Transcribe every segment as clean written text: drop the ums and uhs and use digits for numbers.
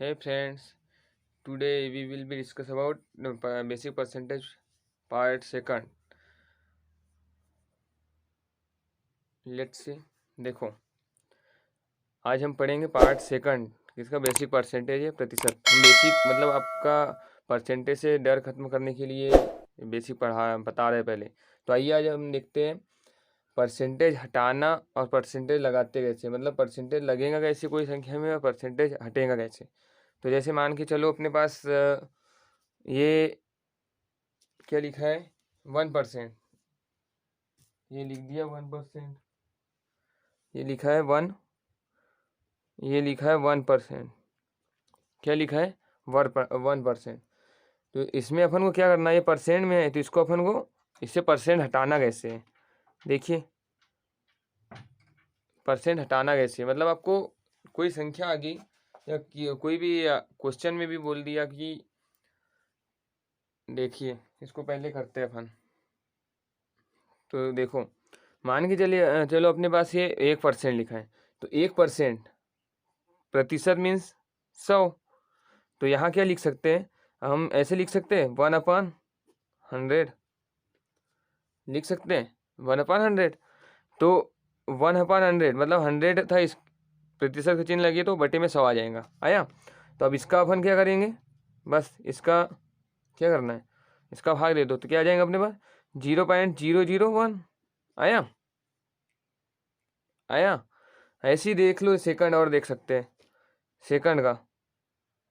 Hey friends, today we will be discuss about the basic percentage part second. Let's see. देखो, आज हम पढ़ेंगे part second, किसका basic percentage है प्रतिशत। हम बेसिक मतलब आपका परसेंटेज से डर खत्म करने के लिए बेसिक पढ़ा बता रहे हैं पहले। तो आइए आज हम देखते हैं परसेंटेज हटाना और परसेंटेज लगाते कैसे, मतलब परसेंटेज लगेगा कैसे कोई संख्या में और परसेंटेज हटेगा कैसे। तो जैसे मान के चलो अपने पास ये क्या लिखा है 1%, ये लिख दिया 1%, ये लिखा है 1%, क्या लिखा है 1%। तो इसमें अपन को क्या करना है, ये परसेंट में है तो इसको अपन को इससे परसेंट हटाना कैसे है। देखिए परसेंट हटाना कैसे, मतलब आपको कोई संख्या आ गई या कोई भी क्वेश्चन में भी बोल दिया कि देखिए इसको पहले करते हैं अपन। तो देखो मान के चलिए चलो अपने पास ये 1% लिखा है, तो 1% प्रतिशत मीन्स 100। तो यहाँ क्या लिख सकते हैं, हम ऐसे लिख सकते हैं 1/100 लिख सकते हैं 1/100। तो 1/100 मतलब 100 था, इस प्रतिशत का चिन्ह लगे तो बटे में 100 आ जाएगा। आया। तो अब इसका अपन क्या करेंगे, बस इसका क्या करना है, इसका भाग दे दो तो क्या आ जाएगा अपने पास 0.001। आया आया। ऐसे ही देख लो सेकंड, और देख सकते हैं सेकंड का,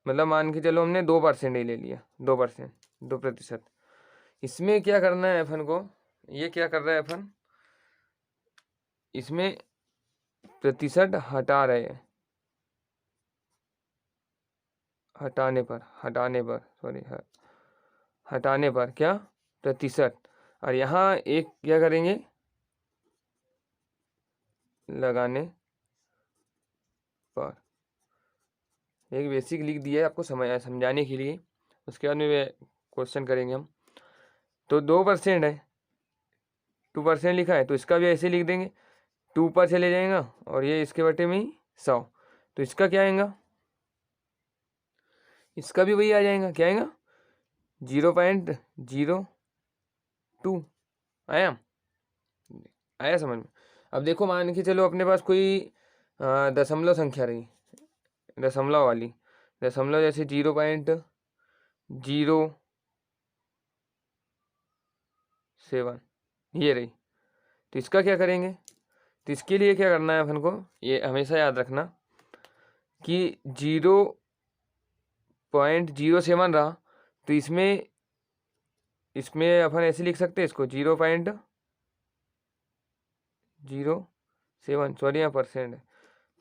मतलब मान के चलो हमने 2% ही ले लिया, 2%, 2%। इसमें क्या करना है अपन को, ये क्या कर रहा है अपन, इसमें प्रतिशत हटा रहे हैं, हटाने पर क्या प्रतिशत, और यहाँ एक क्या करेंगे लगाने पर। एक बेसिक लिख दिया है आपको समझाने के लिए, उसके बाद में क्वेश्चन करेंगे हम। तो 2% है, 2% लिखा है तो इसका भी ऐसे लिख देंगे, 2 पर चले जाएगा और ये इसके बटे में ही 100। तो इसका क्या आएगा, इसका भी वही आ जाएगा, क्या आएगा 0.02। आया आया समझ में। अब देखो मान के चलो अपने पास कोई दशमलव संख्या रही, दशमलव वाली, दशमलव जैसे 0.007 ये रही। तो इसका क्या करेंगे, तो इसके लिए क्या करना है अपन को, ये हमेशा याद रखना कि 0.07 रहा तो इसमें इसमें अपन ऐसे लिख सकते हैं इसको 0.07, सॉरी यहाँ परसेंट है,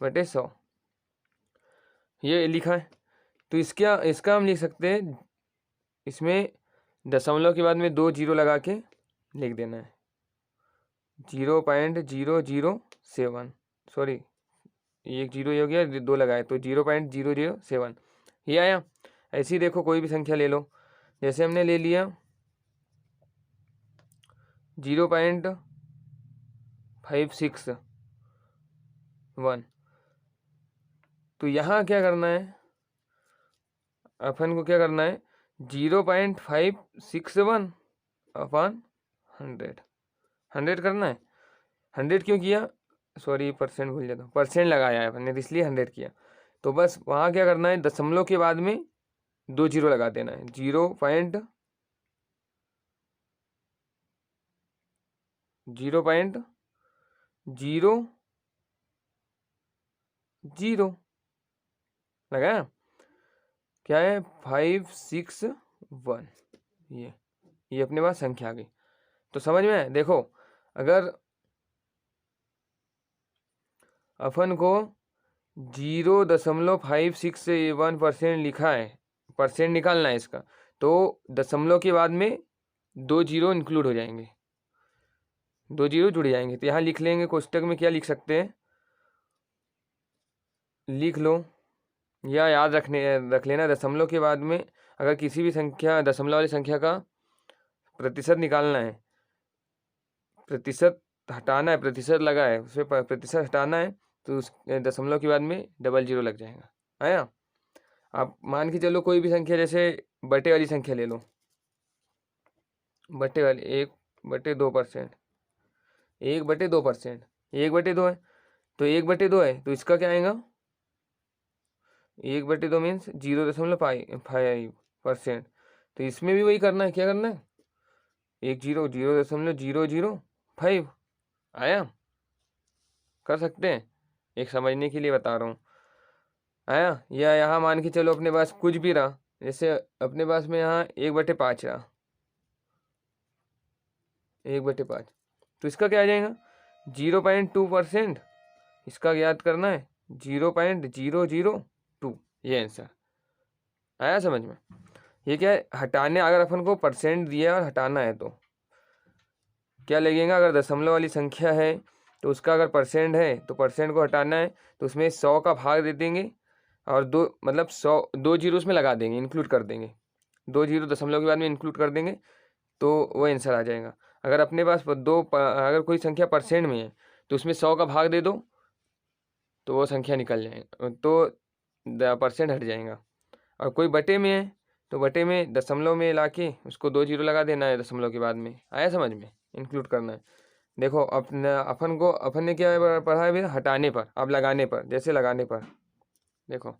बटे 100 ये लिखा है। तो इसका हम लिख सकते हैं, इसमें दशमलव के बाद में 2 जीरो लगा के लिख देना है 0.007, सॉरी एक जीरो हो गया, 2 लगाए तो 0.007 ये आया। ऐसे ही देखो कोई भी संख्या ले लो, जैसे हमने ले लिया 0.561, तो यहाँ क्या करना है अपन को, क्या करना है 0.561 अपन 100 करना है। 100 क्यों किया, सॉरी परसेंट भूल जाता हूँ, परसेंट लगाया है अपन ने इसलिए 100 किया। तो बस वहाँ क्या करना है, दशमलव के बाद में 2 जीरो लगा देना है, 0.0 लगाया, क्या है 561, ये अपने पास संख्या आ गई। तो समझ में देखो, अगर अपन को 0.561% लिखा है, परसेंट निकालना है इसका, तो दशमलव के बाद में 2 जीरो इंक्लूड हो जाएंगे, 2 जीरो जुड़ जाएंगे। तो यहाँ लिख लेंगे कोष्टक में, क्या लिख सकते हैं, लिख लो या याद रख लेना, दशमलव के बाद में अगर किसी भी संख्या दशमलव वाली संख्या का प्रतिशत निकालना है, प्रतिशत हटाना है, प्रतिशत लगा है उसमें प्रतिशत हटाना है, तो उस दशमलव के बाद में 00 लग जाएगा। आया। आप मान के चलो कोई भी संख्या, जैसे बटे वाली संख्या ले लो, बटे वाली 1/2%, 1/2%, 1/2 है, तो 1/2 है तो इसका क्या आएगा, 1/2 मीन्स 0.5%। तो इसमें भी वही करना है, क्या करना है, 0.005 आया, कर सकते हैं, एक समझने के लिए बता रहा हूँ, आया। या यहाँ मान के चलो अपने पास कुछ भी रहा, जैसे अपने पास में यहाँ 1/5 रहा, 1/5, तो इसका क्या आ जाएगा, 0.2%, इसका याद करना है 0.002, ये आंसर आया समझ में। ये क्या है, हटाने, अगर अपन को परसेंट दिया और हटाना है तो क्या लगेगा, अगर दशमलव वाली संख्या है तो उसका अगर परसेंट है तो परसेंट को हटाना है, तो उसमें 100 का भाग दे देंगे और दो, मतलब 100, 2 जीरो उसमें लगा देंगे, इंक्लूड कर देंगे, 2 जीरो दशमलव के बाद में इंक्लूड कर देंगे, तो वो आंसर आ जाएगा। अगर अपने पास अगर कोई संख्या परसेंट में है तो उसमें 100 का भाग दे दो तो वो संख्या निकल जाएगा, तो परसेंट हट जाएगा। और कोई बटे में है तो बटे में दशमलव में ला के उसको 2 जीरो लगा देना है दशमलव के बाद में, आया समझ में, इंक्लूड करना है। देखो अपन ने क्या पढ़ा है भैया, हटाने पर, अब लगाने पर, जैसे लगाने पर देखो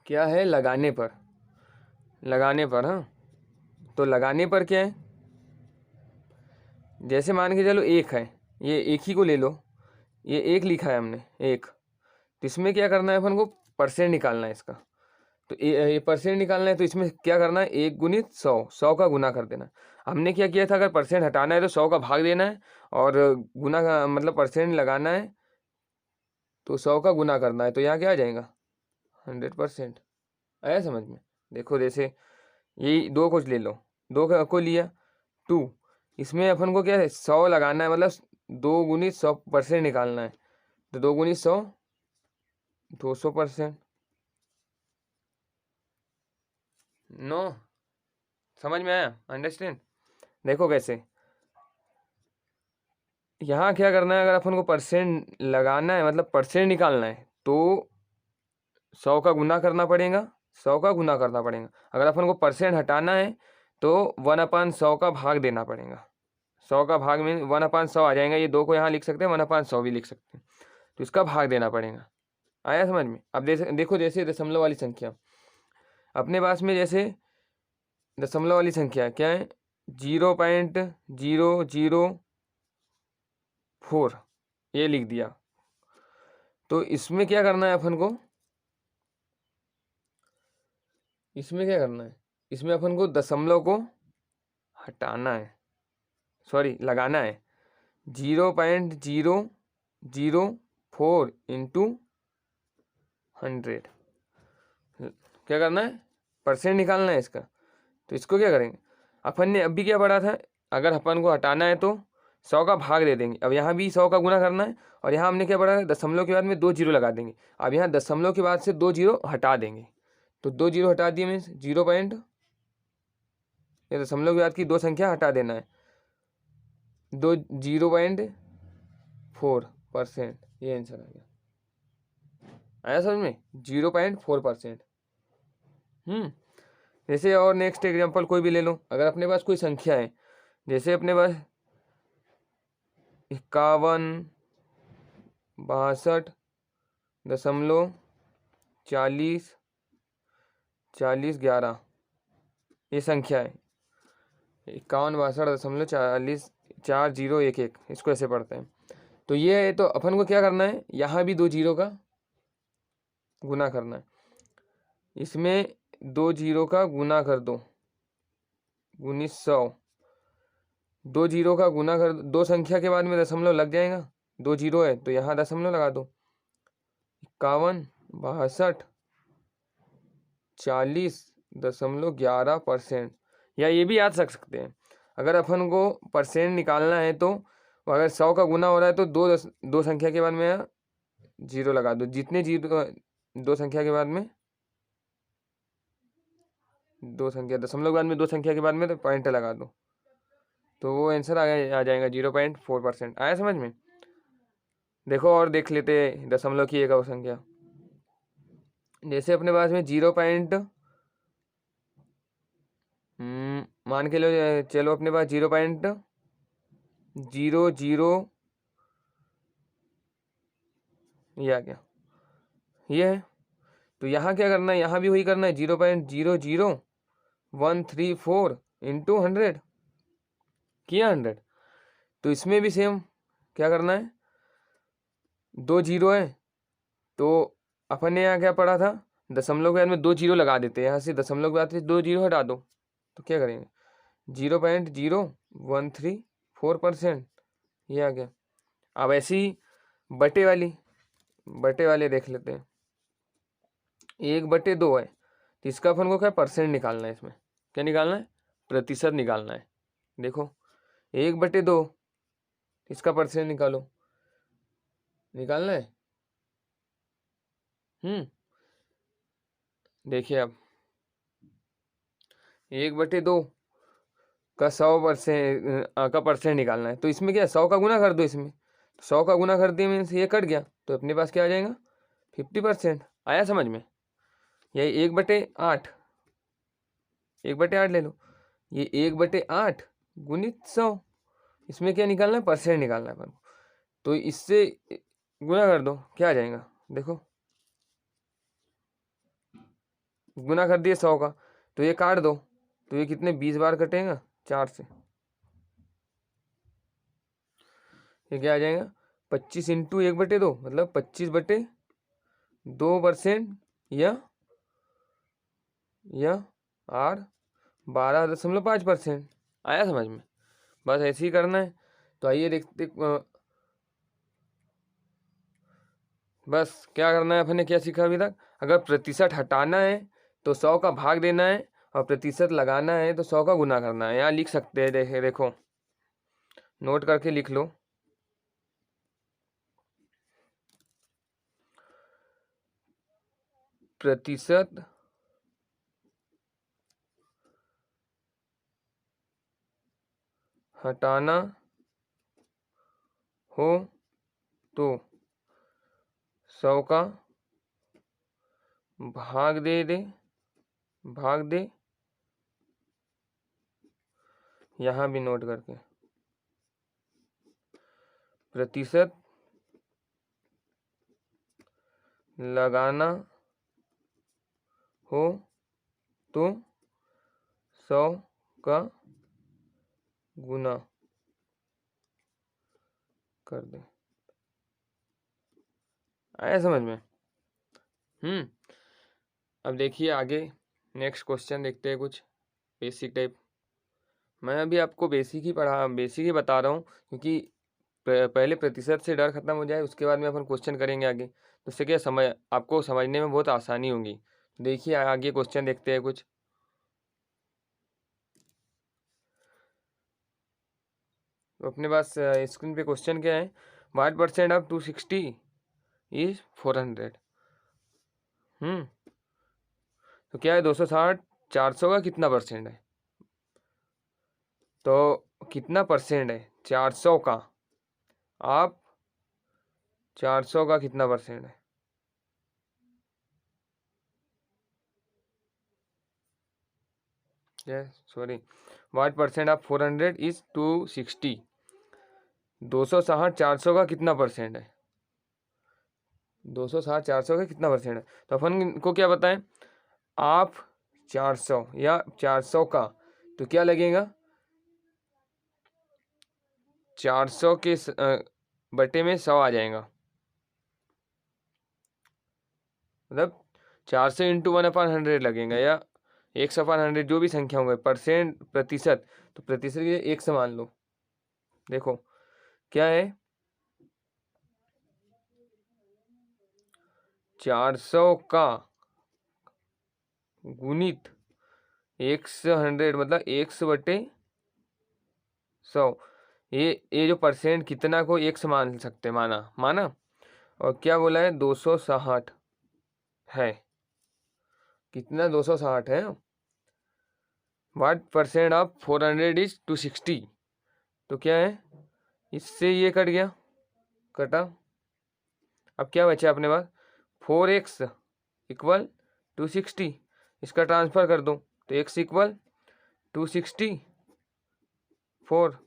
क्या है, लगाने पर, लगाने पर, हाँ, तो लगाने पर क्या है, जैसे मान के चलो 1 है, ये एक ही को ले लो, ये 1 लिखा है हमने, 1, तो इसमें क्या करना है, अपन को परसेंट निकालना है इसका, तो ये परसेंट निकालना है, तो इसमें क्या करना है, 1 गुणित 100, 100 का गुना कर देना। हमने क्या किया था, अगर परसेंट हटाना है तो 100 का भाग देना है, और गुना का मतलब परसेंट लगाना है तो 100 का गुना करना है, तो यहाँ क्या आ जाएगा, 100%, आया समझ में। देखो जैसे यही 2 को ले लो, 2 को लिया 2, इसमें अपन को क्या है, 100 लगाना है, मतलब 2 गुणित 100% निकालना है, तो 2 गुणित 100 200%। नो, समझ में आया, अंडरस्टैंड। देखो कैसे, यहाँ क्या करना है, अगर अपन को परसेंट लगाना है, मतलब परसेंट निकालना है, तो 100 का गुना करना पड़ेगा, 100 का गुना करना पड़ेगा। अगर अपन को परसेंट हटाना है तो 1/100 का भाग देना पड़ेगा, 100 का भाग में 1/100 आ जाएगा, ये 2 को यहाँ लिख सकते हैं, 1/100 भी लिख सकते हैं, तो इसका भाग देना पड़ेगा, आया समझ में। अब देखो जैसे दशमलव वाली संख्या अपने पास में, जैसे दशमलव वाली संख्या क्या है, 0.004, ये लिख दिया, तो इसमें क्या करना है अपन को, इसमें क्या करना है, इसमें अपन को दशमलव को हटाना है, सॉरी लगाना है, 0.004 इंटू 100, क्या करना है, परसेंट निकालना है इसका। तो इसको क्या करेंगे, अपन ने अभी क्या पढ़ा था, अगर अपन को हटाना है तो 100 का भाग दे देंगे, अब यहाँ भी 100 का गुना करना है, और यहाँ हमने क्या पढ़ा है, दशमलव के बाद में 2 जीरो लगा देंगे, अब यहाँ दशमलव के बाद से 2 जीरो हटा देंगे, तो 2 जीरो हटा दिए मीन्स 0 पॉइंट, ये दशमलव के बाद की 2 संख्या हटा देना है, 0.4%, ये आंसर आ गया, आया समझ में, 0.4%। जैसे और नेक्स्ट एग्जांपल कोई भी ले लो, अगर अपने पास कोई संख्या है, जैसे अपने पास 51 62.40 ये संख्या है, 51 62.40 4011, इसको ऐसे पढ़ते हैं। तो ये है, तो अपन को क्या करना है, यहाँ भी 2 जीरो का गुना करना है, इसमें 2 जीरो का गुना कर दो, 1900, 2 जीरो का गुना कर दो, 2 संख्या के बाद में दशमलव लग जाएगा, 2 जीरो है तो यहाँ दशमलव लगा दो, 51 62.40.11%, या ये भी याद रख सकते हैं, अगर अपन को परसेंट निकालना है तो अगर 100 का गुना हो रहा है तो दो संख्या के बाद में जीरो लगा दो, जितने जीरो 2 संख्या के बाद में 2 संख्या, दशमलव के बाद में 2 संख्या के बाद में तो पॉइंट लगा दो, तो वो आंसर आ जाएगा 0.4%, आया समझ में। देखो और देख लेते दशमलव की एक और संख्या, जैसे अपने पास में 0 पॉइंट मान के लो, चलो अपने पास 0.00 ये आ गया, ये है। तो यहाँ क्या करना है, यहाँ भी वही करना है, 0.00134 इंटू 100 किया 100। तो इसमें भी सेम क्या करना है, 2 जीरो है तो अपन ने यहाँ क्या पढ़ा था, दशमलव के बाद में 2 जीरो लगा देते हैं, यहाँ से दशमलव के बाद में 2 जीरो हटा दो तो क्या करेंगे, 0.0134% ये आ गया। अब ऐसी ही बटे वाले देख लेते हैं। 1/2 है तो इसका अपन को क्या परसेंट निकालना है, इसमें क्या निकालना है, प्रतिशत निकालना है। देखो 1/2 इसका परसेंट निकालना है। देखिए अब 1/2 का 100% का परसेंट निकालना है, तो इसमें क्या 100 का गुना कर दो, इसमें 100 का गुना कर दिए मीन्स ये कट गया, तो अपने पास क्या आ जाएगा 50%। आया समझ में, यही 1/8 1/8 ले लो, ये 1/8 गुणित 100, इसमें क्या निकालना है, परसेंट निकालना है अपन को। तो इससे गुना कर दो, क्या आ जाएगा, देखो गुना कर दिए 100 का, तो ये काट दो, तो ये कितने 20 बार कटेगा 4 से, ये क्या आ जाएगा 25 इंटू 1/2 मतलब 25/2% या आर 12.5%। आया समझ में, बस ऐसे ही करना है। तो आइए देखते, बस क्या करना है अपन ने क्या सीखा अभी तक, अगर प्रतिशत हटाना है तो 100 का भाग देना है, और प्रतिशत लगाना है तो 100 का गुना करना है। यहाँ लिख सकते हैं, देखो नोट करके लिख लो, प्रतिशत हटाना हो तो 100 का भाग दे, यहाँ भी नोट करके, प्रतिशत लगाना हो तो 100 का गुना कर दे। आया समझ में। अब देखिए आगे नेक्स्ट क्वेश्चन देखते हैं, कुछ बेसिक टाइप। मैं अभी आपको बेसिक ही बता रहा हूँ, क्योंकि पहले प्रतिशत से डर खत्म हो जाए, उसके बाद में अपन क्वेश्चन करेंगे आगे, तो उससे क्या आपको समझने में बहुत आसानी होगी। देखिए आगे क्वेश्चन देखते हैं कुछ। तो अपने पास स्क्रीन पे क्वेश्चन क्या है, वाट परसेंट ऑफ 260 इज 400। तो क्या है 260 400 का कितना परसेंट है, तो कितना परसेंट है 400 का, आप 400 का कितना परसेंट है, sorry, what percent of 400 is 260। 260 400 का कितना परसेंट है, 260 400 का कितना परसेंट है। तो अपन को क्या बताएं, आप 400 या 400 का, तो क्या लगेगा 400 के बटे में 100 आ जाएगा, मतलब 400 इंटू 1/100 लगेगा, या 1/100 जो भी संख्या होंगे, परसेंट प्रतिशत, तो प्रतिशत के 1 से मान लो। देखो क्या है 400 का गुणित 1/100 मतलब 1/100। ये जो परसेंट कितना को 1 से मान सकते, माना। और क्या बोला है 260 है, कितना 260 है, वाट परसेंट ऑफ 400 इज 260। तो क्या है, इससे ये कट गया, कटा। अब क्या बचा अपने पास 4x इक्वल 260, इसका ट्रांसफ़र कर दो तो x इक्वल 264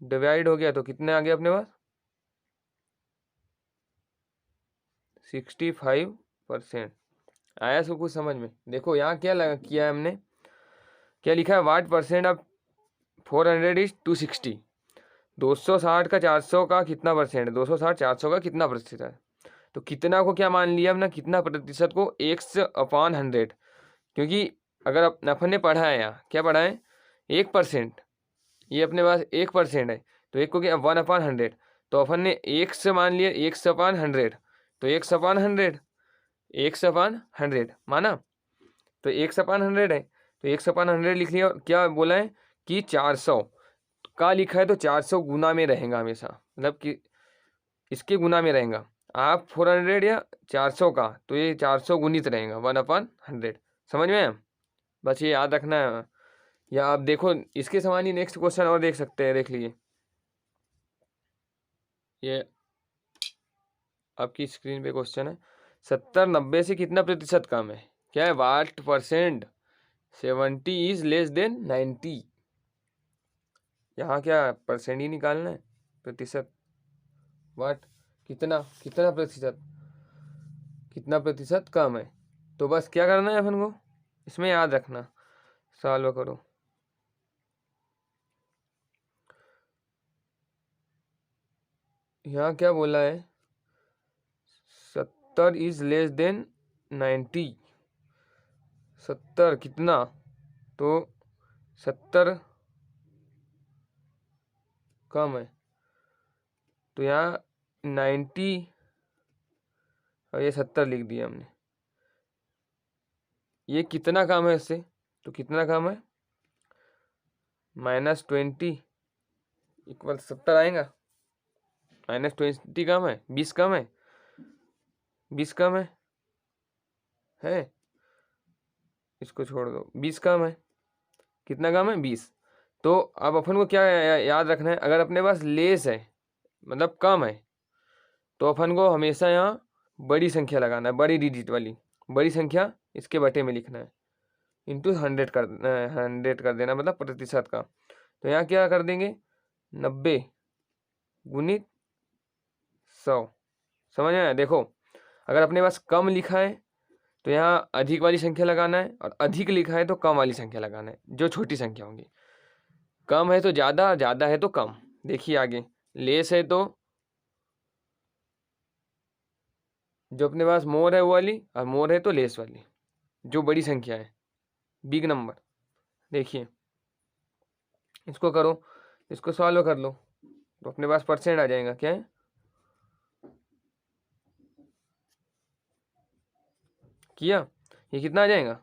डिवाइड हो गया तो कितने आ गए अपने पास 65%। आया इसको कुछ समझ में? देखो यहाँ क्या लगा किया है हमने, क्या लिखा है, वाट परसेंट ऑफ 400 इज 260। 260 का 400 का कितना परसेंट है, 260 400 का कितना प्रतिशत है, तो कितना को क्या मान लिया हमने, कितना प्रतिशत को x/100, क्योंकि अगर अपन ने पढ़ा है यहाँ क्या पढ़ा है 1%, ये अपने पास 1% है तो एक को क्या 1/100, तो अपन ने x मान लिया x/100, तो x/100 x/100 माना, तो x/100 है तो x/100 लिख लिया। क्या बोला है कि 400 का लिखा है तो 400 गुना में रहेगा हमेशा, मतलब कि इसके गुना में रहेगा। आप 400 या 400 का तो ये 400 गुणित रहेगा 1/100। समझ में? बस ये याद रखना है। या आप देखो इसके समान ही नेक्स्ट क्वेश्चन और देख सकते हैं, देख लीजिए, ये आपकी स्क्रीन पे क्वेश्चन है, 70-90 से कितना प्रतिशत कम है, क्या है, what percent 70 is less then 90। यहाँ क्या परसेंट ही निकालना है, प्रतिशत, वाट कितना कितना प्रतिशत, कितना प्रतिशत कम है, तो बस क्या करना है अपन को इसमें याद रखना, सॉल्व करो। यहाँ क्या बोला है, 70 इज लेस देन 90, 70 कितना, तो 70 कम है, तो यहाँ 90 और ये 70 लिख दिया हमने। ये कितना कम है इससे, तो कितना कम है, -20 इक्वल 70 आएगा, -20 कम है, 20 कम है, 20 कम है इसको छोड़ दो, 20 कम है, कितना कम है 20। तो अब अपन को क्या याद रखना है, अगर अपने पास लेस है मतलब कम है तो अपन को हमेशा यहाँ बड़ी संख्या लगाना है, बड़ी डिजिट वाली बड़ी संख्या इसके बटे में लिखना है, इंटू 100 कर देना, मतलब प्रतिशत का। तो यहाँ क्या कर देंगे 90 गुणित 100। समझ में आया? देखो अगर अपने पास कम लिखा है तो यहाँ अधिक वाली संख्या लगाना है, और अधिक लिखा है तो कम वाली संख्या लगाना है, जो छोटी संख्या होंगी। कम है तो ज़्यादा, ज़्यादा है तो कम। देखिए आगे, लेस है तो जो अपने पास मोर है वो वाली, और मोर है तो लेस वाली, जो बड़ी संख्या है, बिग नंबर। देखिए इसको करो, इसको सॉल्व कर लो तो अपने पास परसेंट आ जाएगा, क्या है, किया, ये कितना आ जाएगा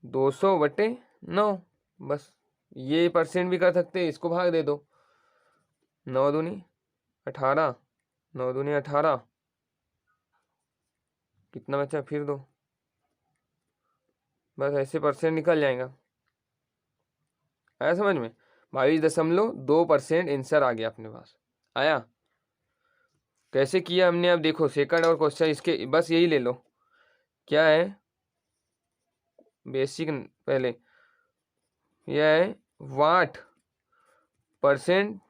200/9। बस ये परसेंट भी कर सकते हैं, इसको भाग दे दो, 9 दूनी 18, 9 दूनी 18, कितना बचा फिर दो, बस ऐसे परसेंट निकल जाएगा। आया समझ में? 22.2% आंसर आ गया अपने पास। आया? कैसे किया हमने, अब देखो सेकंड और क्वेश्चन इसके बस यही ले लो, क्या है बेसिक, पहले यह है what percent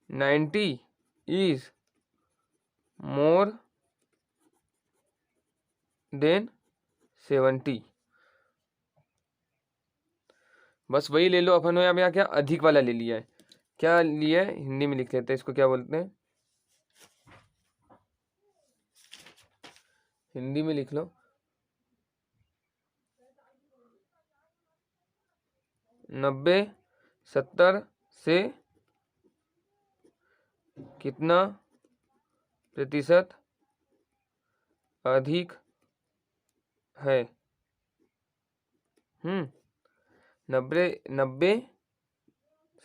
90 is more then 70। बस वही ले लो अपन, यहाँ पे क्या अधिक वाला ले लिया है, क्या लिया है हिंदी में लिख लेते हैं, इसको क्या बोलते हैं, हिंदी में लिख लो, 90 70 से कितना प्रतिशत अधिक है। 90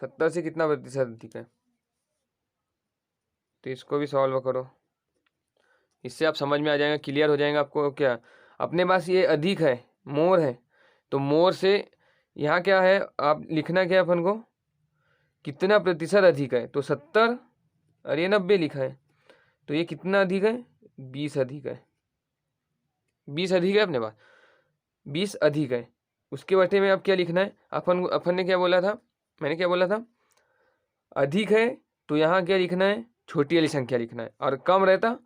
70 से कितना प्रतिशत अधिक है, तो इसको भी सॉल्व करो, इससे आप समझ में आ जाएगा, क्लियर हो जाएगा आपको। क्या अपने पास ये अधिक है, मोर है, तो मोर से यहाँ क्या है, आप लिखना क्या है अपन को, कितना प्रतिशत अधिक है, तो 70 और ये 90 लिखा है, तो ये कितना अधिक है 20 अधिक है, 20 अधिक है अपने पास, 20 अधिक है, उसके बटे में अब क्या लिखना है, अपन ने क्या बोला था, मैंने क्या बोला था, अधिक है तो यहाँ क्या लिखना है, छोटी वाली संख्या लिखना है, और कम रहता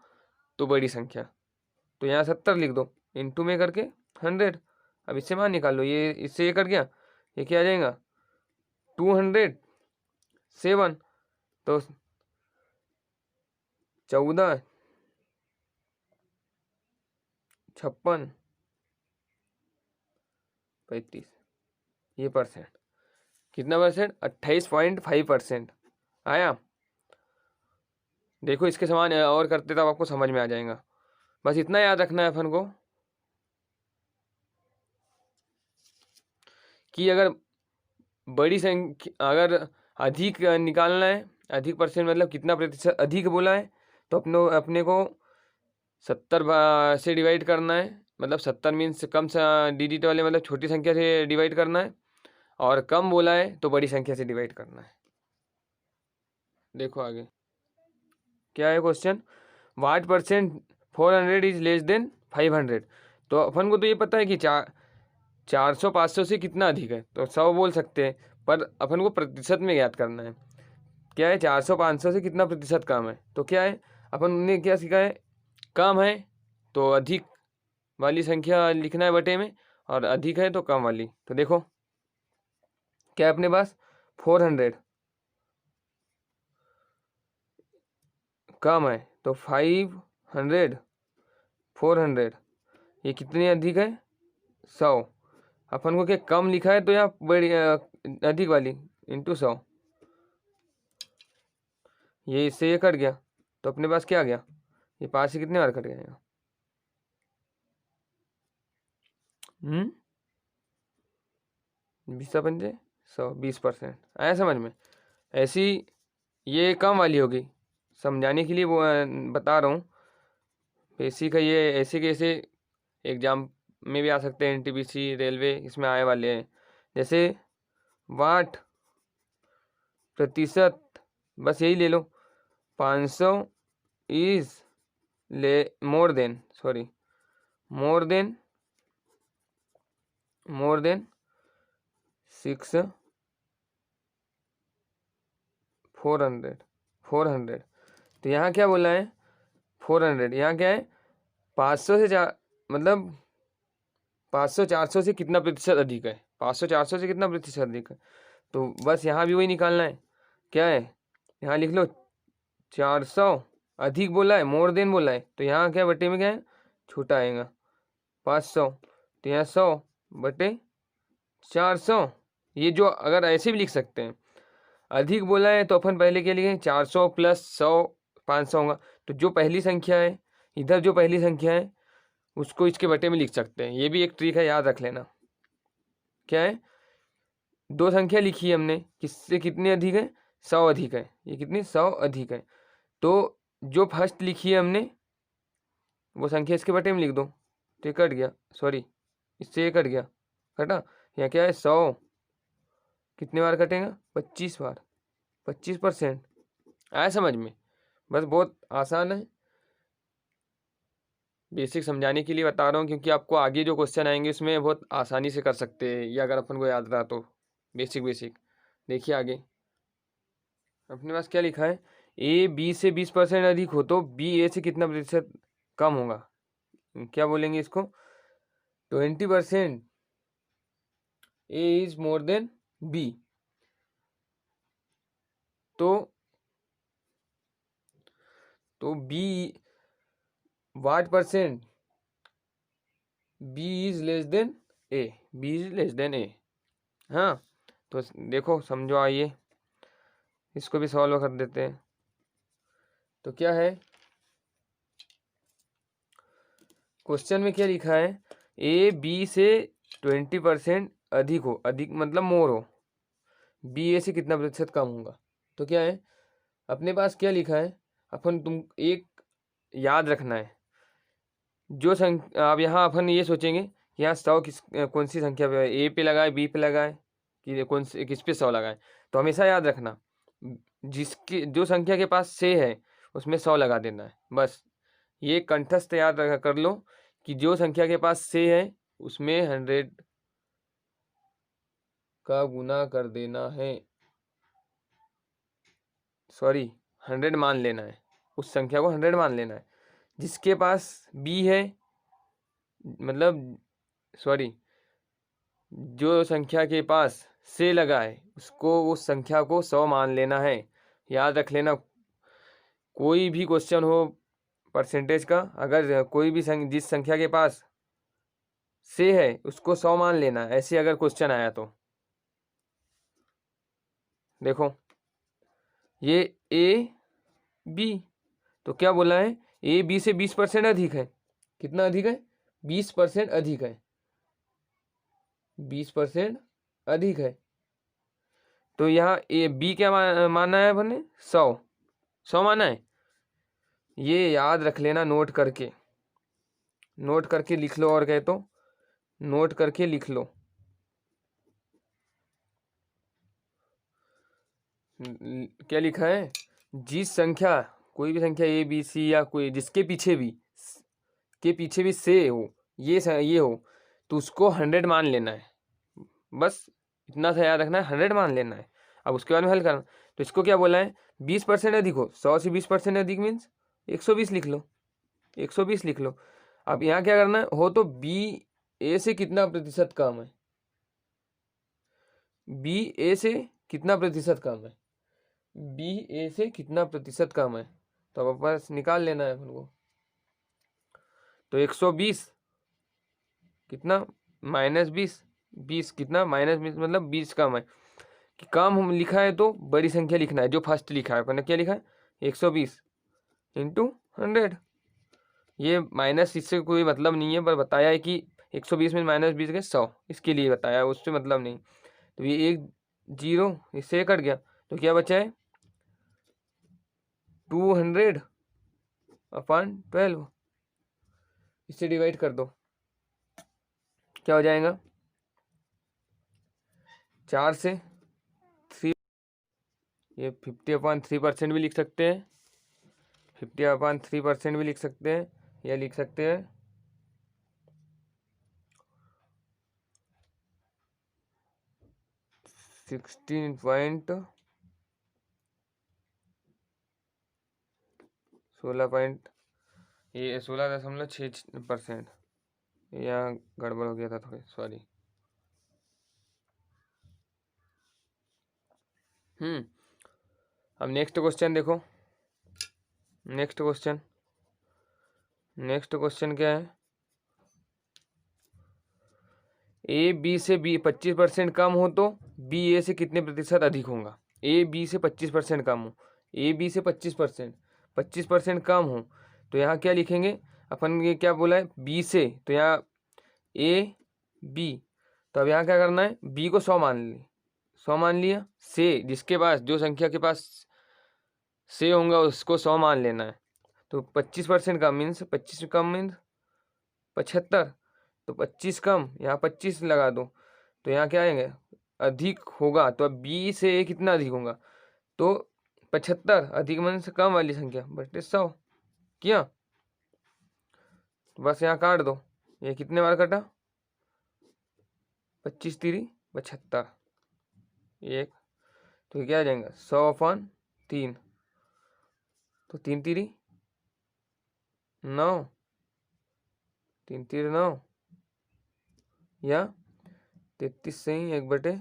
तो बड़ी संख्या, तो यहाँ 70 लिख दो, इंटू में करके 100। अब इससे मान निकाल लो, ये इससे ये कट गया, ये क्या आ जाएगा 207, तो 14, 56, 35, ये परसेंट, कितना परसेंट, 28.5% आया। देखो इसके समान और करते तब आपको समझ में आ जाएगा, बस इतना याद रखना है अपन को कि अगर बड़ी संख्या, अगर अधिक निकालना है, अधिक परसेंट मतलब कितना प्रतिशत अधिक बोला है, तो अपने को 70 से डिवाइड करना है, मतलब 70 मीन्स कम डिजिट वाले मतलब छोटी संख्या से डिवाइड करना है, और कम बोला है तो बड़ी संख्या से डिवाइड करना है। देखो आगे क्या है question, what percent 400 is less then 500। तो अपन को तो ये पता है कि 400 500 से कितना अधिक है, तो 100 बोल सकते हैं, पर अपन को प्रतिशत में याद करना है, क्या है 400 500 से कितना प्रतिशत कम है, तो क्या है अपन ने क्या सीखा है, कम है तो अधिक वाली संख्या लिखना है बटे में, और अधिक है तो कम वाली। तो देखो क्या है अपने पास 400 कम है तो 500, 400 ये कितनी अधिक है 100, अपन को क्या कम लिखा है तो यहाँ बड़ी अधिक वाली इंटू 100, ये इससे ये कट गया, तो अपने पास क्या आ गया, ये 5 से कितने बार कट गया यहाँ, 20 100 20% आया समझ में। ऐसी ये कम वाली होगी, समझाने के लिए वो बता रहा हूँ, बेसिक है ये, ऐसे कैसे एग्जाम में भी आ सकते हैं, एनटीपीसी रेलवे इसमें आए वाले हैं। जैसे वाट प्रतिशत, बस यही ले लो, 500 इज ले मोर देन 6 400, तो यहाँ क्या बोला है 400, यहाँ क्या है 500 से मतलब 500 400 से कितना प्रतिशत अधिक है, 500 400 से कितना प्रतिशत अधिक है, तो बस यहाँ भी वही निकालना है, क्या है यहाँ लिख लो 400 अधिक बोला है, मोर देन बोला है, तो यहाँ क्या बटे में क्या है छोटा आएगा 500, तो यहाँ 100 बटे 400, ये जो अगर ऐसे भी लिख सकते हैं, अधिक बोला है तो अपन पहले क्या लिखें 400 प्लस 100 500 होगा, तो जो पहली संख्या है इधर जो पहली संख्या है उसको इसके बटे में लिख सकते हैं, ये भी एक ट्रिक है, याद रख लेना। क्या है, दो संख्या लिखी है हमने, किससे कितनी अधिक है 100 अधिक है, ये कितनी 100 अधिक है, तो जो फर्स्ट लिखी है हमने वो संख्या इसके बटे में लिख दो, तो ये कट गया, सॉरी इससे ये कट गया, कटा, यहाँ क्या है 100 कितने बार कटेगा 25 बार, 25%। आया समझ में, बस बहुत आसान है, बेसिक समझाने के लिए बता रहा हूँ, क्योंकि आपको आगे जो क्वेश्चन आएंगे उसमें बहुत आसानी से कर सकते हैं, या अगर अपन को याद रहा तो बेसिक। देखिए आगे अपने पास क्या लिखा है, ए बी से 20% अधिक हो तो बी ए से कितना प्रतिशत कम होगा, क्या बोलेंगे इसको, 20% a is more than b, तो b what percent b is less than a, हाँ, तो देखो समझो, आइए इसको भी सॉल्व कर देते हैं। तो क्या है क्वेश्चन में क्या लिखा है, ए बी से 20% अधिक हो, अधिक मतलब मोर हो, बी ए से कितना प्रतिशत कम होगा, तो क्या है अपने पास क्या लिखा है, अपन तुम एक याद रखना है, जो संख्या अब यहाँ अपन ये सोचेंगे कि यहाँ 100 कौन सी संख्या पे ए पे लगाए बी पे लगाए कि कौन से किस पे 100 लगाए, तो हमेशा याद रखना जिसकी जो संख्या के पास से है उसमें 100 लगा देना है, बस ये कंठस्थ याद कर लो कि जो संख्या के पास से है उसमें 100 का गुना कर देना है, सॉरी 100 मान लेना है, उस संख्या को 100 मान लेना है। जिसके पास बी है, मतलब सॉरी, जो संख्या के पास से लगा है उसको, उस संख्या को 100 मान लेना है। याद रख लेना, कोई भी क्वेश्चन हो परसेंटेज का, अगर कोई भी जिस संख्या के पास से है उसको 100 मान लेना, ऐसे अगर क्वेश्चन आया तो देखो ये ए बी, तो क्या बोला है, ए बी से 20% अधिक है। कितना अधिक है? 20% अधिक है, 20% अधिक है। तो यहाँ ए बी क्या माना है अपने? 100 माना है। ये याद रख लेना, नोट करके लिख लो, और कहे तो नोट करके लिख लो। क्या लिखा है? जिस संख्या, कोई भी संख्या ए बी सी या कोई जिसके पीछे भी से हो, ये हो, तो उसको 100 मान लेना है। बस इतना सा याद रखना है, 100 मान लेना है। अब उसके बाद में हल करना। तो इसको क्या बोला है? 20% अधिक हो, 100 से 20% अधिक मीन्स 120 लिख लो, 120 लिख लो। अब यहाँ क्या करना है, हो तो बी ए से कितना प्रतिशत कम है, बी ए से कितना प्रतिशत कम है, बी ए से कितना प्रतिशत कम है, तो अब बस निकाल लेना है अपन को। तो 120 कितना, -20, 20 कितना, -20 मतलब 20 कम है। कि कम हम लिखा है तो बड़ी संख्या लिखना है, जो फर्स्ट लिखा है अपन ने, क्या लिखा है? 120 इंटू 100। ये माइनस इससे कोई मतलब नहीं है, पर बताया है कि 120 में -20 के 100, इसके लिए बताया है, उससे मतलब नहीं। तो ये एक 0 इससे कट गया, तो क्या बचा है? 200/12, इससे डिवाइड कर दो, क्या हो जाएगा? 4 से 3, ये 50/3% भी लिख सकते हैं, 50/3% भी लिख सकते हैं, या लिख सकते हैं 16.6%, यहाँ गड़बड़ हो गया था थोड़ी, सॉरी। अब नेक्स्ट क्वेश्चन देखो, नेक्स्ट क्वेश्चन क्या है? ए बी से बी 25% कम हो तो बी ए से कितने प्रतिशत अधिक होगा? ए बी से 25% कम हो, ए बी से 25% कम हो, तो यहाँ क्या लिखेंगे अपन? ये क्या बोला है? बी से, तो यहाँ ए बी, तो अब यहाँ क्या करना है? बी को 100 मान ली, 100 मान लिया। से जिसके पास, जो संख्या के पास से होगा उसको 100 मान लेना है। तो 25% कम मीन्स 25 कम मीन्स 75, तो 25 कम, यहाँ 25 लगा दो, तो यहाँ क्या आएंगे? अधिक होगा, तो अब बी से ए कितना अधिक होगा? तो 75 अधिक मन से कम वाली संख्या बटे 100 किया, तो बस यहाँ काट दो। ये कितने बार कटा? 25 3 75, एक, तो क्या आ जाएगा? 100/3, तो 3 3 9, 3 3 9, या 33 सही 1/,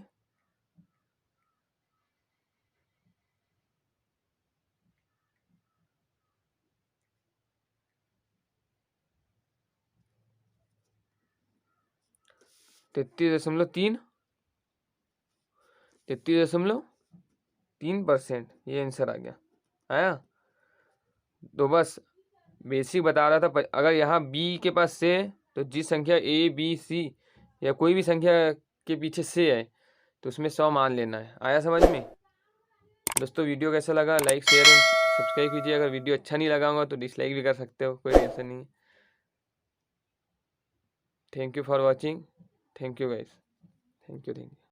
तैतीस दशमलव 3%, ये आंसर आ गया। आया? तो बस बेसिक बता रहा था। अगर यहाँ बी के पास से है, तो जिस संख्या ए बी सी या कोई भी संख्या के पीछे से है, तो उसमें 100 मान लेना है। आया समझ में? दोस्तों वीडियो कैसा लगा? लाइक शेयर एंड सब्सक्राइब कीजिए। अगर वीडियो अच्छा नहीं लगा होगा तो डिसलाइक भी कर सकते हो, कोई टेंशन नहीं। Thank you for watching, thank you guys, thank you.